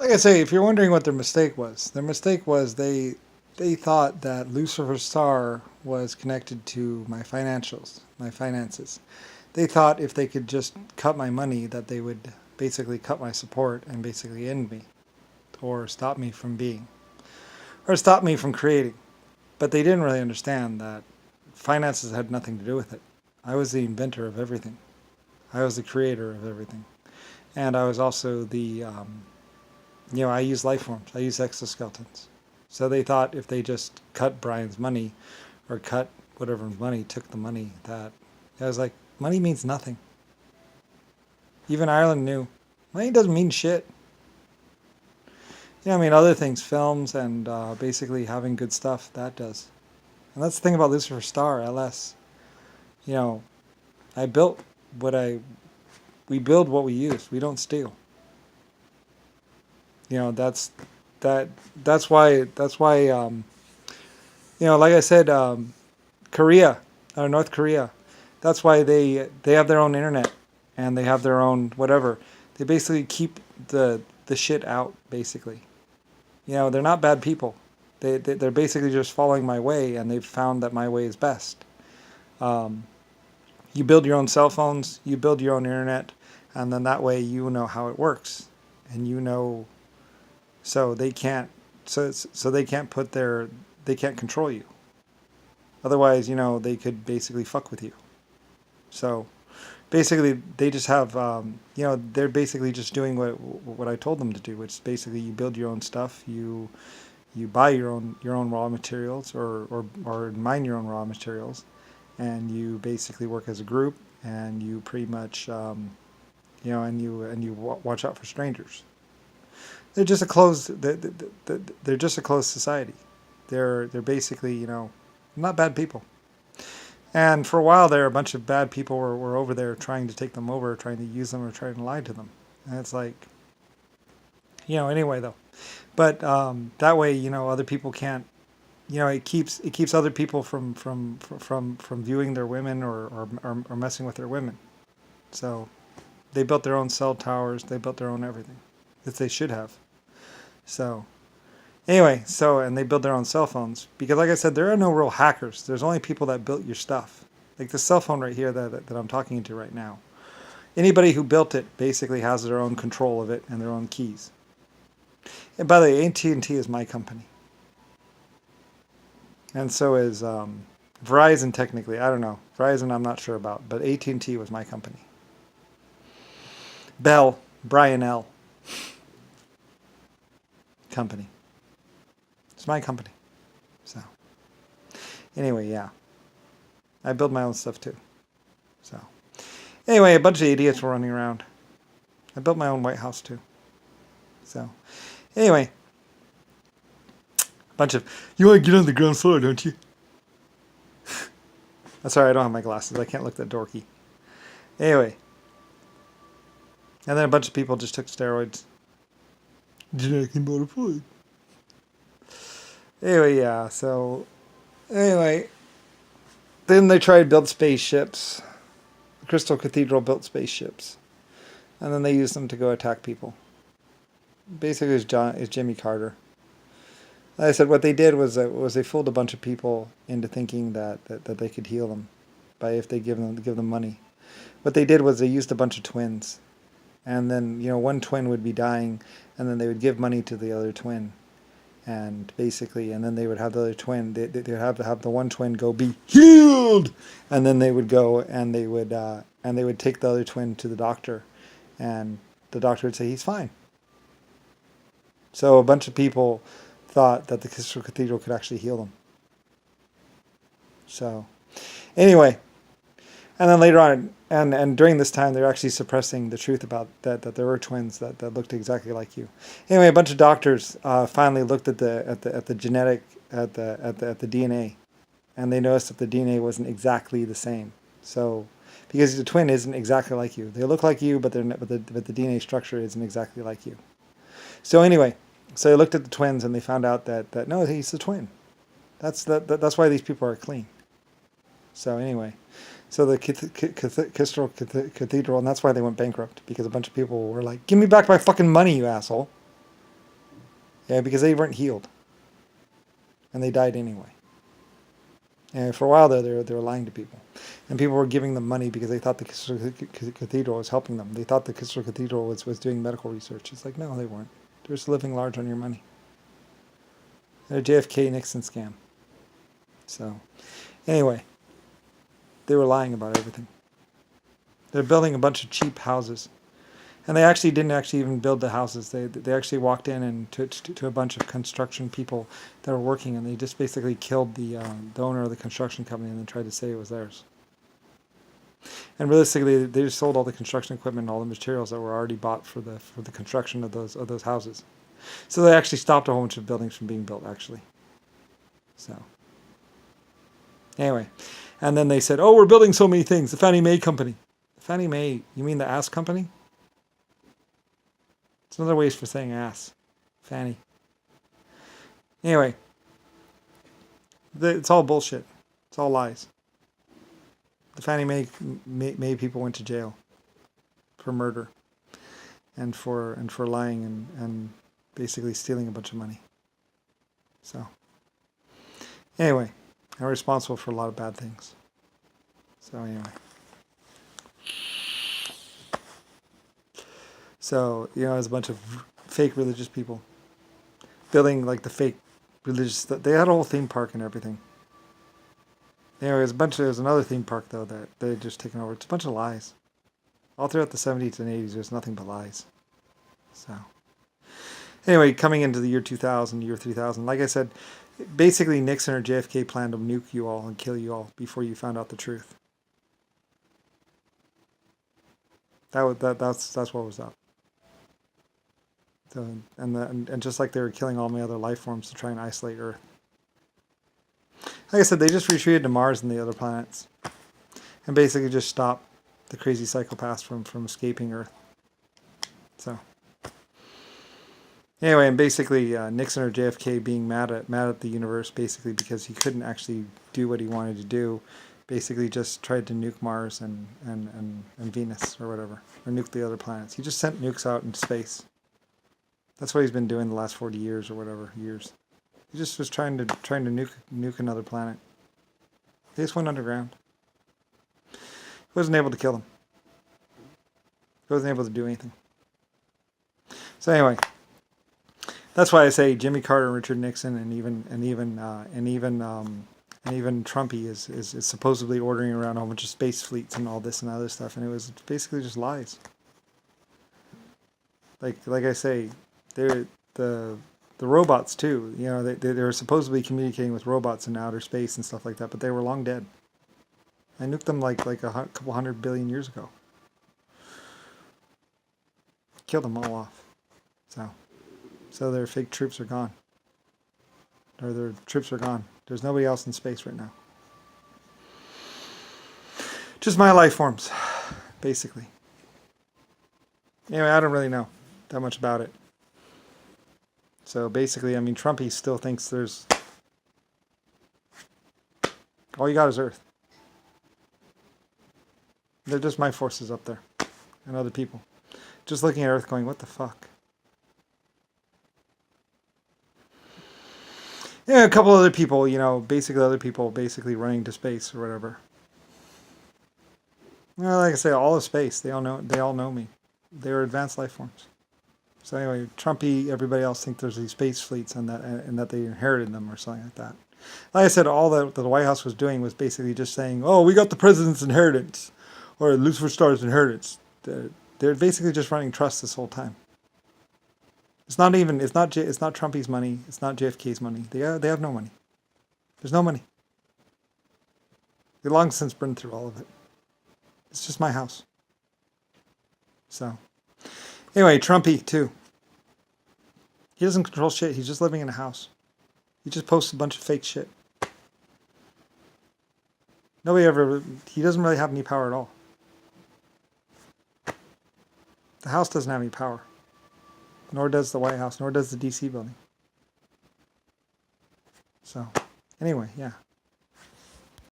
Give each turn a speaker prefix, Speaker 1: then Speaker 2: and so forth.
Speaker 1: Like I say, if you're wondering what their mistake was they thought that Lucifer Star was connected to my financials, my finances. They thought if they could just cut my money, that they would basically cut my support and basically end me, or stop me from being, or stop me from creating. But they didn't really understand that finances had nothing to do with it. I was the inventor of everything. I was the creator of everything. And I was also I use life forms. I use exoskeletons. So they thought if they just cut Brian's money, or cut whatever money, took the money, that I was like, money means nothing. Even Ireland knew money doesn't mean shit. I mean, other things, films, and basically having good stuff, that does. And that's the thing about Lucifer Star LS. You know, I built what I we build what we use. We don't steal. That's that that's why like I said, Korea, or North Korea, that's why they have their own internet, and they have their own whatever. They basically keep the shit out, basically. They're not bad people. They're basically just following my way, and they've found that my way is best. um, you build your own cell phones, you build your own internet, and then that way you know how it works, and so they can't so they can't they can't control you. Otherwise, they could basically fuck with you. So basically, they just have they're basically just doing what I told them to do, which is basically you build your own stuff, you buy your own raw materials, or mine your own raw materials, and you basically work as a group, and you pretty much and you watch out for strangers. They're just a closed society. They're basically not bad people. And for a while there, a bunch of bad people were over there trying to take them over, trying to use them, or trying to lie to them. And it's like, anyway though. But that way, other people can't. It keeps other people from viewing their women, or messing with their women. So they built their own cell towers. They built their own everything that they should have. So anyway, and they build their own cell phones, because, like I said, there are no real hackers. There's only people that built your stuff. Like the cell phone right here that I'm talking into right now. Anybody who built it basically has their own control of it and their own keys. And by the way, AT&T is my company, and so is Verizon. Technically, I don't know. Verizon, I'm not sure about, but AT&T was my company. Bell, Brian L. Company. It's my company. So anyway, yeah. I build my own stuff too. So anyway, a bunch of idiots were running around. I built my own White House too. So anyway, a bunch of, you want to get on the ground floor, don't you? I'm sorry, I don't have my glasses. I can't look that dorky. Anyway, and then a bunch of people just took steroids. Genetically modified. Anyway, yeah. So anyway, then they tried to build spaceships. Crystal Cathedral built spaceships, and then they used them to go attack people. Basically, it's Jimmy Carter. Like I said, what they did was they fooled a bunch of people into thinking that they could heal them by, if they give them money. What they did was they used a bunch of twins, and then one twin would be dying, and then they would give money to the other twin, and basically, and then they would have the other twin. They would have to have the one twin go be healed, and then they would go and they would take the other twin to the doctor, and the doctor would say he's fine. So a bunch of people thought that the Crystal Cathedral could actually heal them. So anyway, and then later on, and during this time, they're actually suppressing the truth about that there were twins that looked exactly like you. Anyway, a bunch of doctors finally looked at the genetic at the DNA, and they noticed that the DNA wasn't exactly the same. So because the twin isn't exactly like you, they look like you, but the DNA structure isn't exactly like you. So anyway, so they looked at the twins, and they found out that no, he's a twin. That's why these people are clean. So anyway, so the Crystal Cathedral, and that's why they went bankrupt, because a bunch of people were like, "Give me back my fucking money, you asshole." Okay, because they weren't healed. And they died anyway. And for a while there, they were lying to people. And people were giving them money because they thought the Kistler Cathedral was helping them. They thought the Kistler Cathedral was doing medical research. It's like, no, they weren't. They're just living large on your money. They're a JFK Nixon scam. So, anyway, they were lying about everything. They're building a bunch of cheap houses. And they actually didn't even build the houses. They actually walked in and to a bunch of construction people that were working, and they just basically killed the owner of the construction company and then tried to say it was theirs. And realistically, they just sold all the construction equipment and all the materials that were already bought for the construction of those houses. So they actually stopped a whole bunch of buildings from being built, actually. So anyway, and then they said, "Oh, we're building so many things." The Fannie Mae company. Fannie Mae? You mean the ass company? It's another way for saying ass. Fanny. Anyway. It's all bullshit. It's all lies. The Fannie Mae people went to jail for murder and for lying and basically stealing a bunch of money. So anyway, I'm responsible for a lot of bad things. So anyway. So, there's a bunch of fake religious people building like the fake religious. They had a whole theme park and everything. Anyway, there's another theme park though that they just taken over. It's a bunch of lies. All throughout the 70s and 80s, there's nothing but lies. So, anyway, coming into the year 2000, year 3000, like I said, basically Nixon or JFK planned to nuke you all and kill you all before you found out the truth. That's what was up. So, and just like they were killing all my other life forms to try and isolate Earth. Like I said, they just retreated to Mars and the other planets. And basically just stopped the crazy psychopaths from escaping Earth. So. Anyway, and basically Nixon or JFK being mad at the universe basically because he couldn't actually do what he wanted to do. Basically just tried to nuke Mars and Venus or whatever. Or nuke the other planets. He just sent nukes out into space. That's what he's been doing the last 40 years or whatever years. He just was trying to nuke another planet. They just went underground. He wasn't able to kill them. He wasn't able to do anything. So anyway, that's why I say Jimmy Carter and Richard Nixon and even Trumpy is supposedly ordering around a whole bunch of space fleets and all this and other stuff, and it was basically just lies. Like I say. The robots too, they were supposedly communicating with robots in outer space and stuff like that, but they were long dead. I nuked them like a couple 100 billion years ago. Killed them all off. So their fake troops are gone. Or their troops are gone. There's nobody else in space right now. Just my life forms, basically. Anyway, I don't really know that much about it. So basically, Trumpy still thinks there's... all you got is Earth. They're just my forces up there. And other people. Just looking at Earth going, what the fuck? Yeah, a couple other people, basically running to space or whatever. Like I say, all of space, they all know me. They're advanced life forms. So anyway, Trumpy, everybody else think there's these space fleets and that they inherited them or something like that. Like I said, all that the White House was doing was basically just saying, "Oh, we got the president's inheritance," or Lucifer Star's inheritance. They're basically just running trust this whole time. It's not Trumpy's money. It's not JFK's money. They have no money. There's no money. They long since burned through all of it. It's just my house. So. Anyway, Trumpy, too. He doesn't control shit. He's just living in a house. He just posts a bunch of fake shit. He doesn't really have any power at all. The house doesn't have any power. Nor does the White House, nor does the DC building. So, anyway, yeah.